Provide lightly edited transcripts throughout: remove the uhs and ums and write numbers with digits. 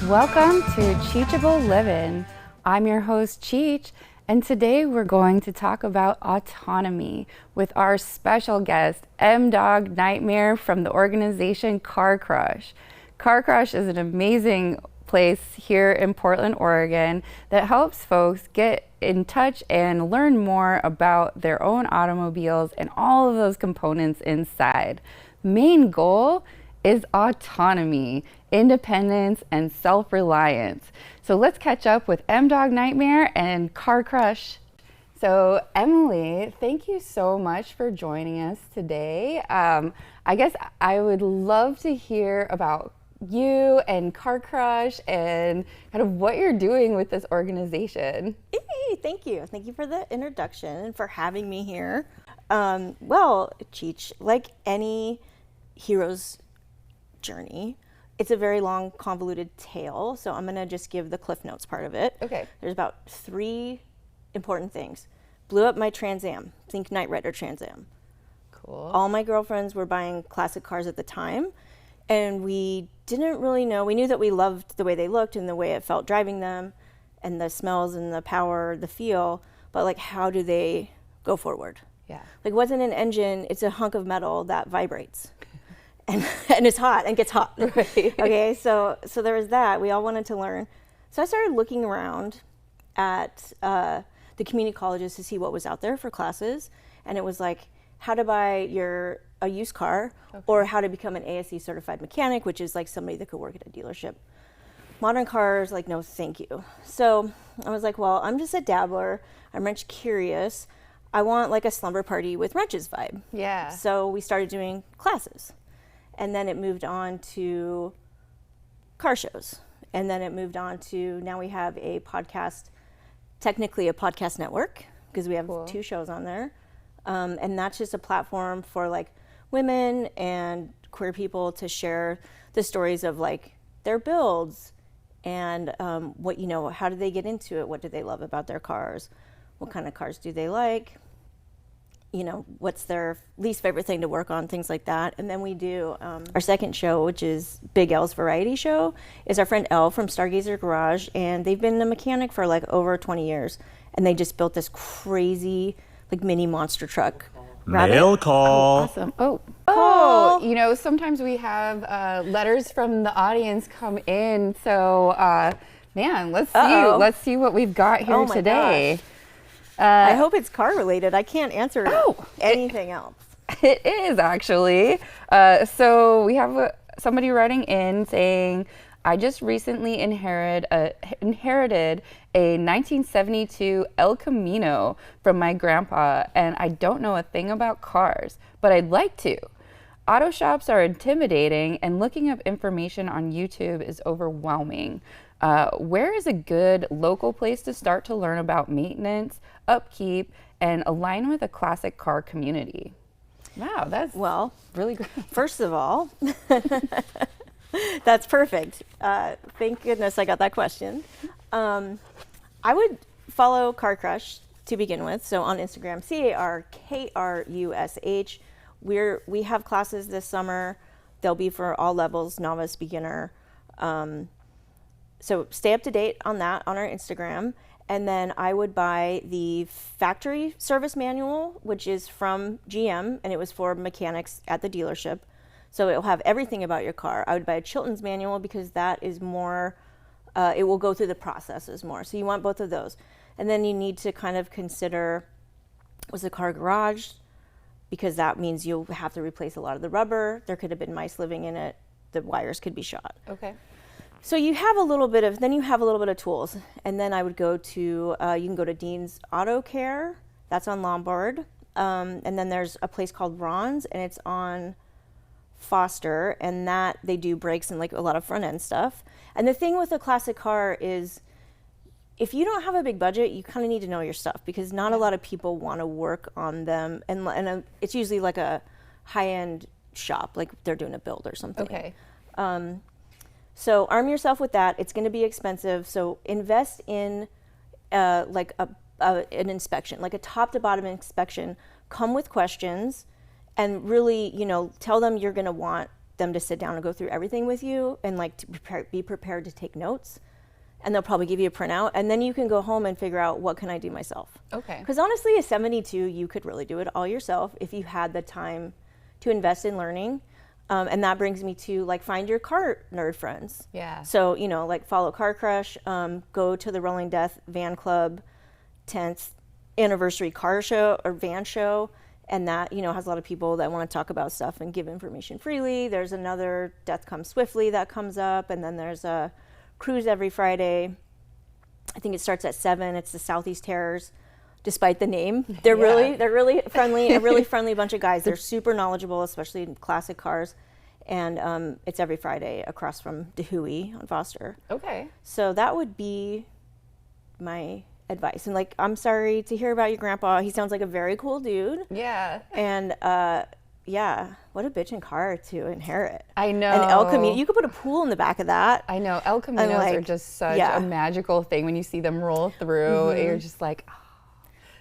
Welcome to Cheechable LIVN. I'm your host, Cheech, and today we're going to talk about autonomy with our special guest, Em Dawg Nightmare from the organization Car Krush. Car Krush is an amazing place here in Portland, Oregon that helps folks get in touch and learn more about their own automobiles and all of those components inside. Main goal is autonomy, independence, and self-reliance. So let's catch up with Em Dawg Nightmare and Car Krush. So Emily, thank you so much for joining us today. I guess I would love to hear about you and Car Krush and kind of what you're doing with this organization. Hey, thank you. Thank you for the introduction and for having me here. Well, Cheech, like any hero's journey, it's a very long, convoluted tale, so I'm gonna just give the Cliff Notes part of it. Okay. There's about 3 important things. Blew up my Trans Am, think Knight Rider Trans Am. Cool. All my girlfriends were buying classic cars at the time, and we didn't really know. We knew that we loved the way they looked and the way it felt driving them, and the smells and the power, the feel, but like, how do they go forward? Yeah. Like, wasn't an engine, it's a hunk of metal that vibrates. And it's hot and gets hot. Right. Okay, so there was that. We all wanted to learn. So I started looking around at the community colleges to see what was out there for classes. And it was like how to buy a used car, okay, or how to become an ASE certified mechanic, which is like somebody that could work at a dealership. Modern cars, like, no, thank you. So I was like, well, I'm just a dabbler. I'm wrench curious. I want like a slumber party with wrenches vibe. Yeah. So we started doing classes. And then it moved on to car shows. And then it moved on to, now we have a podcast, technically a podcast network, because we have Cool. 2 shows on there. And that's just a platform for like women and queer people to share the stories of like their builds and what, you know, how did they get into it? What do they love about their cars? What kind of cars do they like? You know, what's their least favorite thing to work on, things like that. And then we do our second show, which is Big L's Variety Show, is our friend Elle from Stargazer Garage, and they've been a mechanic for like over 20 years, and they just built this crazy like mini monster truck. Mail call. Oh, awesome. Oh, you know, sometimes we have letters from the audience come in, so man, let's see what we've got here today. Gosh. I hope it's car related. I can't answer anything else. It is actually. So we have somebody writing in saying, I just recently inherited a 1972 El Camino from my grandpa, and I don't know a thing about cars, but I'd like to. Auto shops are intimidating, and looking up information on YouTube is overwhelming. Where is a good local place to start to learn about maintenance, upkeep, and align with a classic car community? Wow, that's really great. First of all, that's perfect. Thank goodness I got that question. I would follow Car Krush to begin with. So on Instagram, CarKrush. We have classes this summer. They'll be for all levels, novice, beginner. So stay up to date on that on our Instagram. And then I would buy the factory service manual, which is from GM, and it was for mechanics at the dealership. So it'll have everything about your car. I would buy a Chilton's manual because that is more, it will go through the processes more. So you want both of those. And then you need to kind of consider, was the car garaged? Because that means you'll have to replace a lot of the rubber. There could have been mice living in it. The wires could be shot. Okay. So you have a little bit of tools. And then I would go to, you can go to Dean's Auto Care. That's on Lombard. And then there's a place called Ron's, and it's on Foster, and that they do brakes and like a lot of front end stuff. And the thing with a classic car is, if you don't have a big budget, you kind of need to know your stuff, because not a lot of people want to work on them. And it's usually like a high-end shop, like they're doing a build or something. Okay. So arm yourself with that. It's going to be expensive. So invest in like an inspection, like a top to bottom inspection. Come with questions and really, you know, tell them you're going to want them to sit down and go through everything with you and like to be prepared to take notes. And they'll probably give you a printout, and then you can go home and figure out what can I do myself. Okay. Because honestly, at 72, you could really do it all yourself if you had the time to invest in learning. And that brings me to like find your car nerd friends. Yeah. So, you know, like follow Car Krush, go to the Rolling Death Van Club 10th anniversary car show or van show. And that, you know, has a lot of people that want to talk about stuff and give information freely. There's another Death Comes Swiftly that comes up. And then there's a cruise every Friday. I think it starts at 7. It's the Southeast Terrors. Despite the name, they're really friendly, a really friendly bunch of guys. They're super knowledgeable, especially in classic cars. And it's every Friday across from DeHuey on Foster. Okay. So that would be my advice. And like, I'm sorry to hear about your grandpa. He sounds like a very cool dude. Yeah. And yeah, what a bitchin' car to inherit. I know. And El Camino, you could put a pool in the back of that. I know. El Caminos like, are just such a magical thing when you see them roll through. You're just like, oh.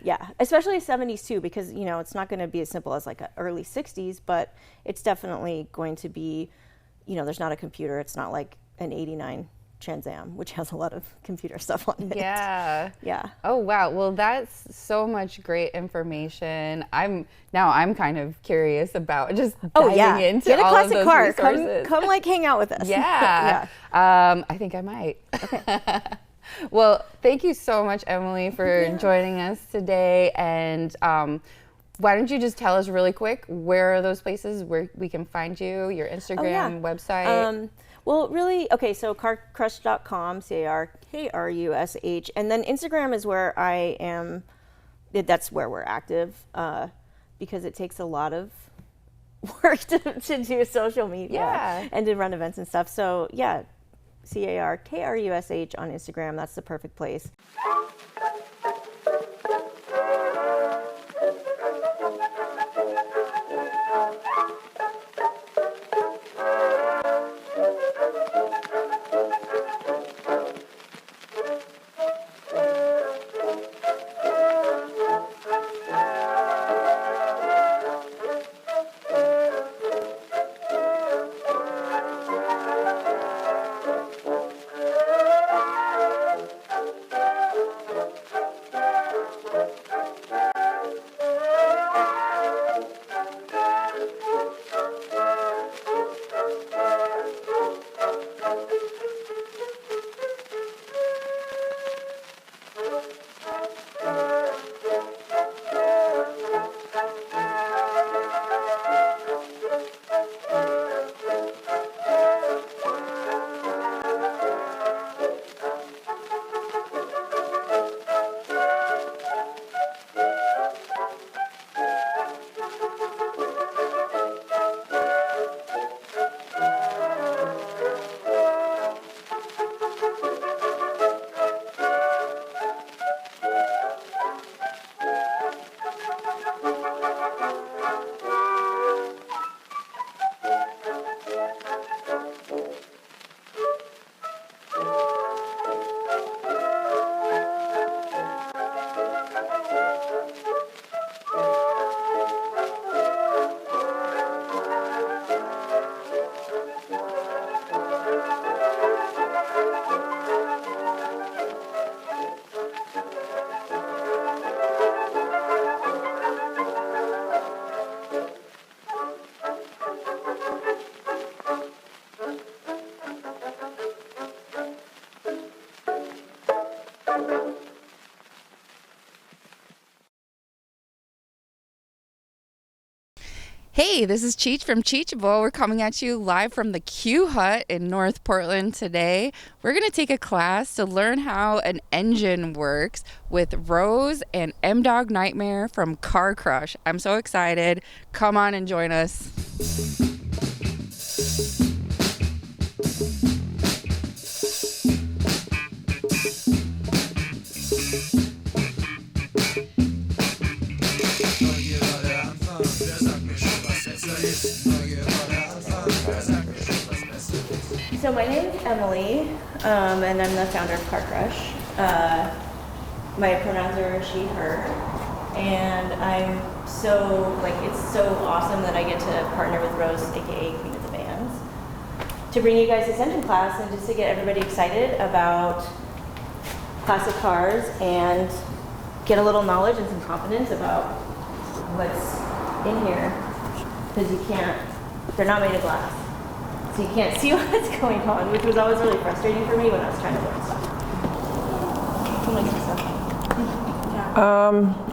Yeah, especially 70s too, because, you know, it's not going to be as simple as like early 60s, but it's definitely going to be, you know, there's not a computer. It's not like an 89 Trans Am, which has a lot of computer stuff on it. Yeah. Yeah. Oh, wow. Well, that's so much great information. I'm kind of curious about just diving into Get a all classic of those car. resources. Come like hang out with us. Yeah. I think I might. Okay. Well, thank you so much, Emily, for joining us today. And why don't you just tell us really quick, where are those places where we can find you, your Instagram, website? Well, really, okay, so carkrush.com, CARKRUSH, and then Instagram is where I am, that's where we're active, because it takes a lot of work to do social media and to run events and stuff. So yeah, CARKRUSH on Instagram, that's the perfect place. Hey, this is Cheech from Cheechable. We're coming at you live from the Q Hut in North Portland today. We're going to take a class to learn how an engine works with Rose and Em Dawg Nightmare from Car Krush. I'm so excited. Come on and join us. So my name is Emily, and I'm the founder of Car Krush. My pronouns are she, her, and I'm so, it's so awesome that I get to partner with Rose, aka Queen of the Bands. to bring you guys this engine class and just to get everybody excited about classic cars and get a little knowledge and some confidence about what's in here, because they're not made of glass. So you can't see what's going on, which was always really frustrating for me when I was trying to learn stuff.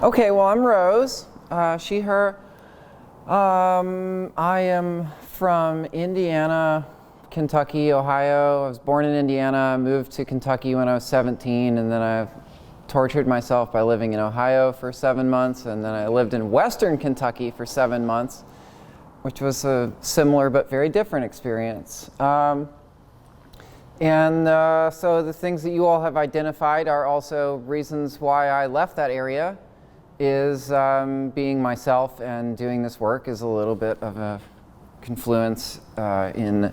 Okay, well, I'm Rose, she, her. I am from Indiana, Kentucky, Ohio. I was born in Indiana, moved to Kentucky when I was 17, and then I've tortured myself by living in Ohio for 7 months, and then I lived in Western Kentucky for 7 months, which was a similar but very different experience. So the things that you all have identified are also reasons why I left that area, is being myself and doing this work is a little bit of a confluence in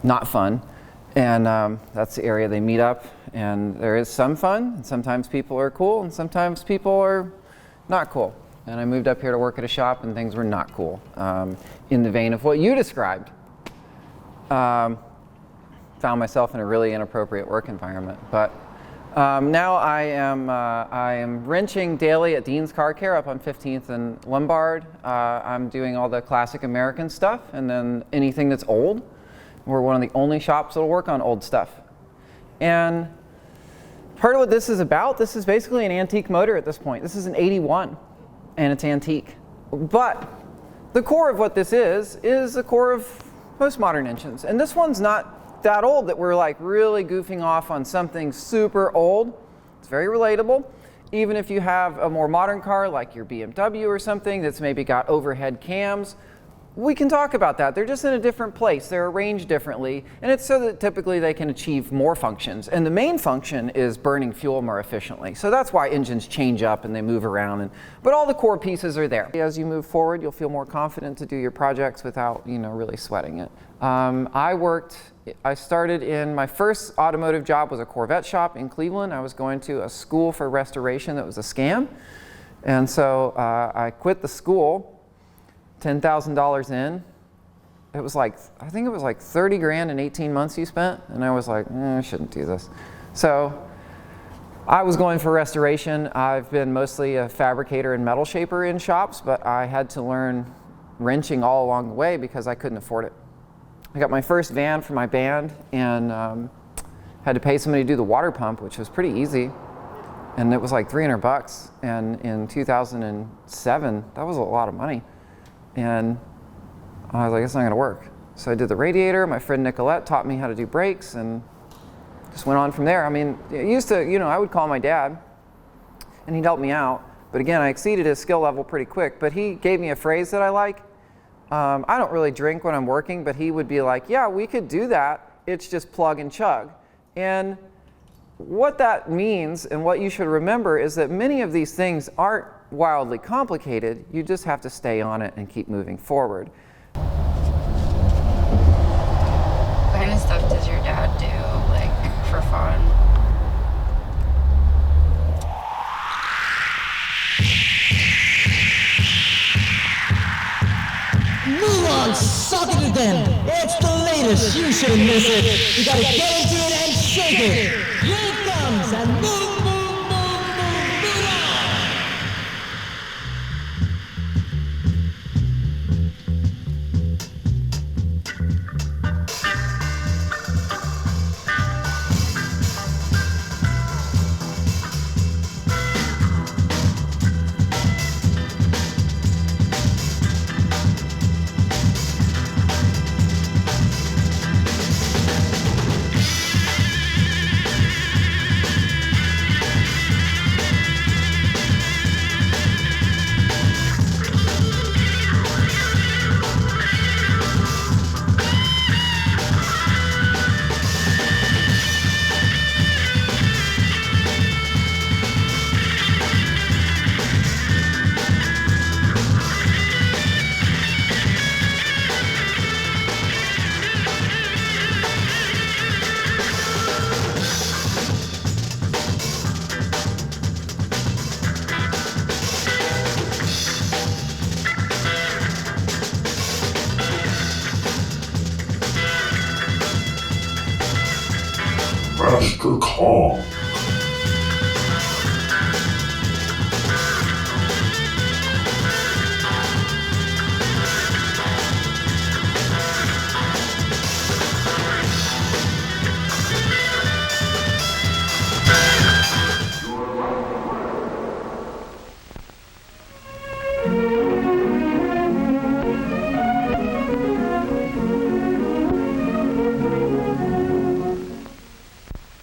not fun. And that's the area they meet up, and there is some fun, and sometimes people are cool, and sometimes people are not cool. And I moved up here to work at a shop, and things were not cool, in the vein of what you described. Found myself in a really inappropriate work environment. But now I am wrenching daily at Dean's Car Care up on 15th and Lombard. I'm doing all the classic American stuff, and then anything that's old. We're one of the only shops that'll work on old stuff. And part of what this is about, this is basically an antique motor at this point. This is an 81, and it's antique. But the core of what this is the core of most modern engines. And this one's not that old that we're like really goofing off on something super old. It's very relatable. Even if you have a more modern car like your BMW or something that's maybe got overhead cams, we can talk about that. They're just in a different place. They're arranged differently, and it's so that typically they can achieve more functions. And the main function is burning fuel more efficiently. So that's why engines change up and they move around. But all the core pieces are there. As you move forward, you'll feel more confident to do your projects without, really sweating it. I started in my first automotive job was a Corvette shop in Cleveland. I was going to a school for restoration that was a scam. And so I quit the school. $10,000 in. It was like, I think it was like 30 grand in 18 months you spent. And I was like, I shouldn't do this. So I was going for restoration. I've been mostly a fabricator and metal shaper in shops, but I had to learn wrenching all along the way because I couldn't afford it. I got my first van for my band and had to pay somebody to do the water pump, which was pretty easy. And it was like $300. And in 2007, that was a lot of money. And I was like, it's not gonna work. So I did the radiator. My friend Nicolette taught me how to do brakes and just went on from there. I mean, it used to, I would call my dad and he'd help me out. But again, I exceeded his skill level pretty quick. But he gave me a phrase that I like. I don't really drink when I'm working, but he would be like, yeah, we could do that. It's just plug and chug. And what that means and what you should remember is that many of these things aren't wildly complicated. You just have to stay on it and keep moving forward. What kind of stuff does your dad do, like, for fun? Move on, suck it to them. It's the latest. You shouldn't miss it. You gotta get into it and shake it. Here it comes, and move, move, move, move, move on. Master Kong.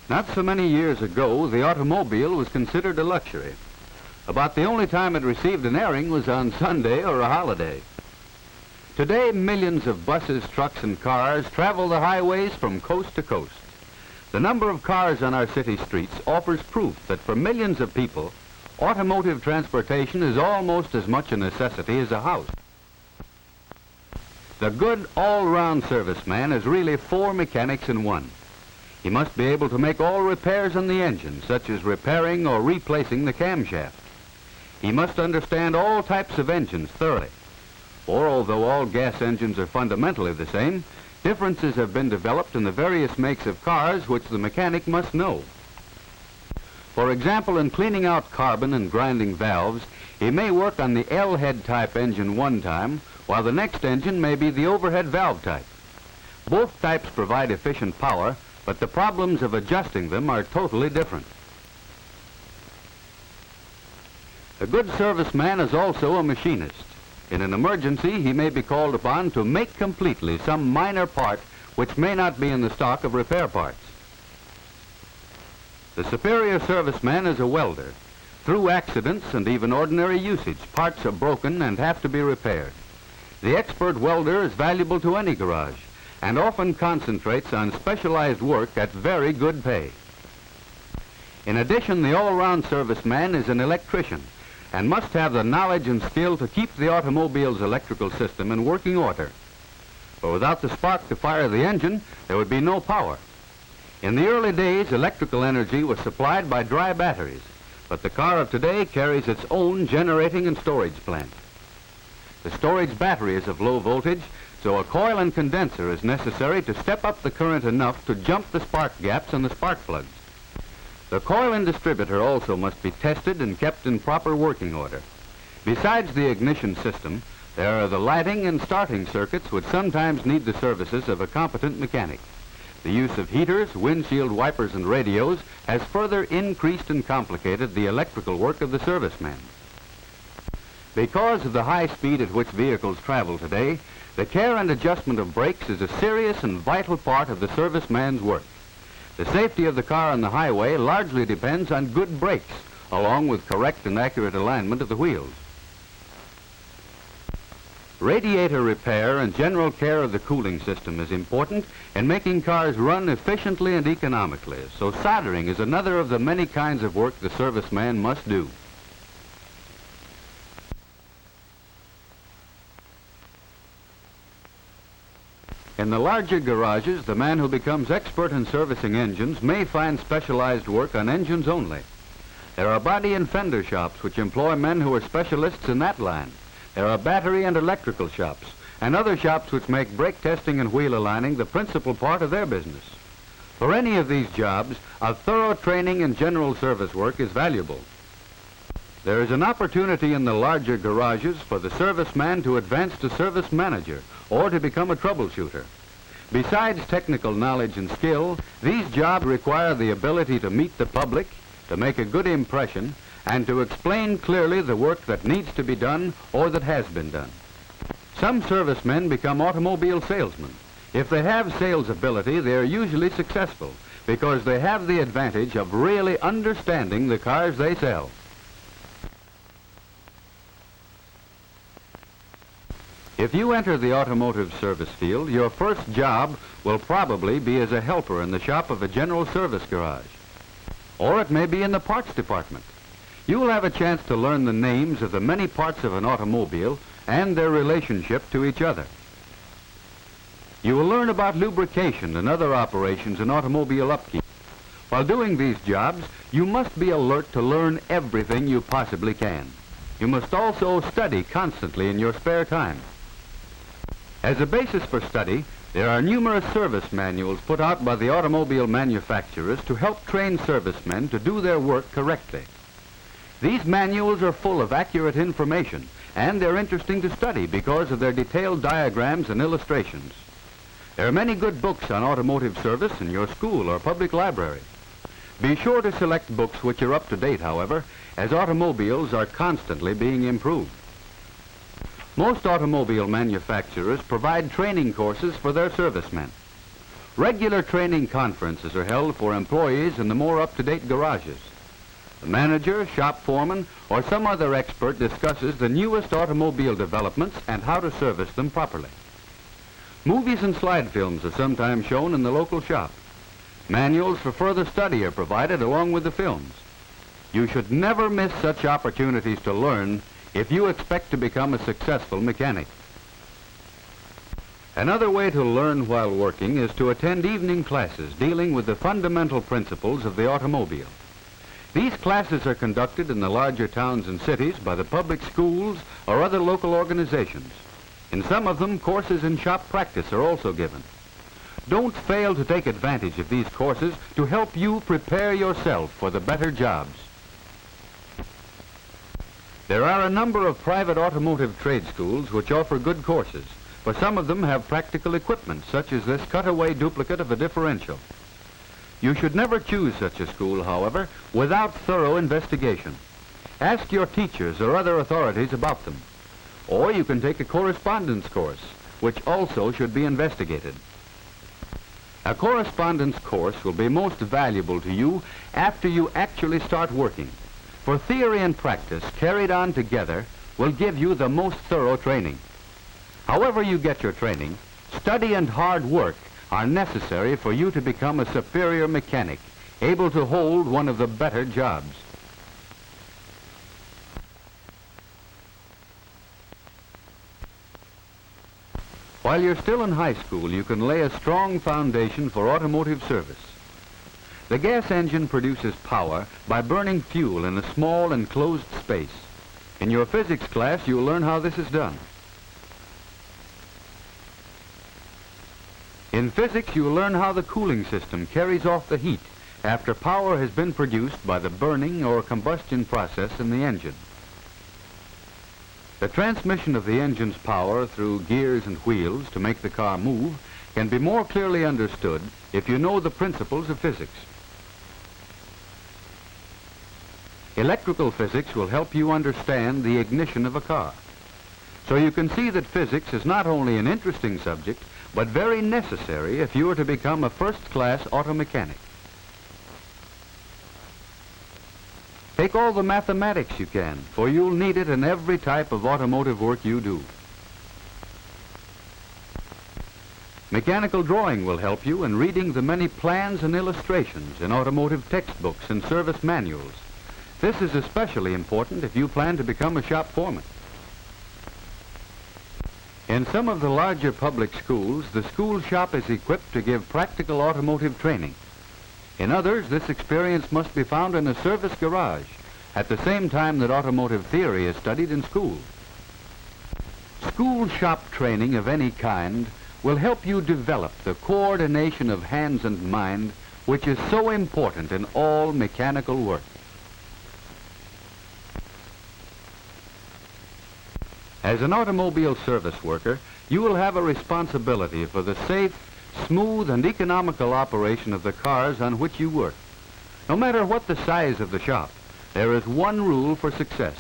Not so many years ago, the automobile was considered a luxury. About the only time it received an airing was on Sunday or a holiday. Today, millions of buses, trucks, and cars travel the highways from coast to coast. The number of cars on our city streets offers proof that for millions of people, automotive transportation is almost as much a necessity as a house. The good all-round serviceman is really 4 mechanics in one. He must be able to make all repairs on the engine, such as repairing or replacing the camshaft. He must understand all types of engines thoroughly. For although all gas engines are fundamentally the same, differences have been developed in the various makes of cars which the mechanic must know. For example, in cleaning out carbon and grinding valves, he may work on the L-head type engine one time, while the next engine may be the overhead valve type. Both types provide efficient power, but the problems of adjusting them are totally different. A good serviceman is also a machinist. In an emergency, he may be called upon to make completely some minor part which may not be in the stock of repair parts. The superior serviceman is a welder. Through accidents and even ordinary usage, parts are broken and have to be repaired. The expert welder is valuable to any garage and often concentrates on specialized work at very good pay. In addition, the all-round serviceman is an electrician and must have the knowledge and skill to keep the automobile's electrical system in working order. For without the spark to fire the engine, there would be no power. In the early days, electrical energy was supplied by dry batteries, but the car of today carries its own generating and storage plant. The storage battery is of low voltage, so a coil and condenser is necessary to step up the current enough to jump the spark gaps in the spark plugs. The coil and distributor also must be tested and kept in proper working order. Besides the ignition system, there are the lighting and starting circuits which sometimes need the services of a competent mechanic. The use of heaters, windshield wipers, and radios has further increased and complicated the electrical work of the serviceman. Because of the high speed at which vehicles travel today, the care and adjustment of brakes is a serious and vital part of the serviceman's work. The safety of the car on the highway largely depends on good brakes, along with correct and accurate alignment of the wheels. Radiator repair and general care of the cooling system is important in making cars run efficiently and economically, so soldering is another of the many kinds of work the serviceman must do. In the larger garages, the man who becomes expert in servicing engines may find specialized work on engines only. There are body and fender shops which employ men who are specialists in that line. There are battery and electrical shops, and other shops which make brake testing and wheel aligning the principal part of their business. For any of these jobs, a thorough training in general service work is valuable. There is an opportunity in the larger garages for the serviceman to advance to service manager or to become a troubleshooter. Besides technical knowledge and skill, these jobs require the ability to meet the public, to make a good impression, and to explain clearly the work that needs to be done or that has been done. Some servicemen become automobile salesmen. If they have sales ability, they are usually successful because they have the advantage of really understanding the cars they sell. If you enter the automotive service field, your first job will probably be as a helper in the shop of a general service garage. Or it may be in the parts department. You will have a chance to learn the names of the many parts of an automobile and their relationship to each other. You will learn about lubrication and other operations in automobile upkeep. While doing these jobs, you must be alert to learn everything you possibly can. You must also study constantly in your spare time. As a basis for study, There are numerous service manuals put out by the automobile manufacturers to help train servicemen to do their work correctly. These manuals are full of accurate information, and they're interesting to study because of their detailed diagrams and illustrations. There are many good books on automotive service in your school or public library. Be sure to select books which are up to date, however, as automobiles are constantly being improved. Most automobile manufacturers provide training courses for their servicemen. Regular training conferences are held for employees in the more up-to-date garages. The manager, shop foreman, or some other expert discusses the newest automobile developments and how to service them properly. Movies and slide films are sometimes shown in the local shop. Manuals for further study are provided along with the films. You should never miss such opportunities to learn if you expect to become a successful mechanic. Another way to learn while working is to attend evening classes dealing with the fundamental principles of the automobile. These classes are conducted in the larger towns and cities by the public schools or other local organizations. In some of them, courses in shop practice are also given. Don't fail to take advantage of these courses to help you prepare yourself for the better jobs. There are a number of private automotive trade schools which offer good courses, for some of them have practical equipment, such as this cutaway duplicate of a differential. You should never choose such a school, however, without thorough investigation. Ask your teachers or other authorities about them. Or you can take a correspondence course, which also should be investigated. A correspondence course will be most valuable to you after you actually start working. For theory and practice carried on together will give you the most thorough training. However you get your training, study and hard work are necessary for you to become a superior mechanic, able to hold one of the better jobs. While you're still in high school, you can lay a strong foundation for automotive service. The gas engine produces power by burning fuel in a small enclosed space. In your physics class, you'll learn how this is done. In physics, you'll learn how the cooling system carries off the heat after power has been produced by the burning or combustion process in the engine. The transmission of the engine's power through gears and wheels to make the car move can be more clearly understood if you know the principles of physics. Electrical physics will help you understand the ignition of a car. So you can see that physics is not only an interesting subject, but very necessary if you are to become a first-class auto mechanic. Take all the mathematics you can, for you'll need it in every type of automotive work you do. Mechanical drawing will help you in reading the many plans and illustrations in automotive textbooks and service manuals. This is especially important if you plan to become a shop foreman. In some of the larger public schools, the school shop is equipped to give practical automotive training. In others, this experience must be found in a service garage at the same time that automotive theory is studied in school. School shop training of any kind will help you develop the coordination of hands and mind, which is so important in all mechanical work. As an automobile service worker, you will have a responsibility for the safe, smooth, and economical operation of the cars on which you work. No matter what the size of the shop, there is one rule for success.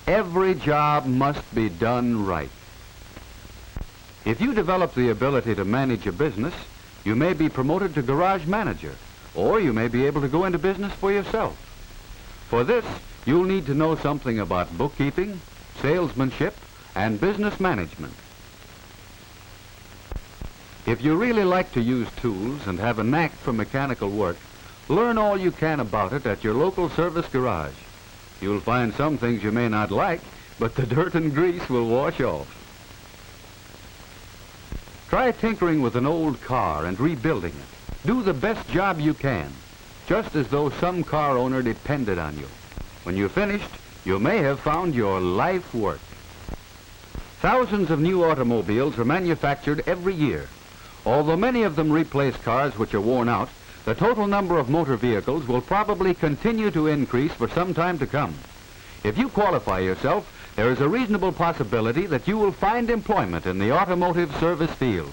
Every job must be done right. If you develop the ability to manage a business, you may be promoted to garage manager, or you may be able to go into business for yourself. For this, you'll need to know something about bookkeeping, salesmanship, and business management. If you really like to use tools and have a knack for mechanical work, learn all you can about it at your local service garage. You'll find some things you may not like, but the dirt and grease will wash off. Try tinkering with an old car and rebuilding it. Do the best job you can, just as though some car owner depended on you. When you're finished, you may have found your life work. Thousands of new automobiles are manufactured every year. Although many of them replace cars which are worn out, the total number of motor vehicles will probably continue to increase for some time to come. If you qualify yourself, there is a reasonable possibility that you will find employment in the automotive service field.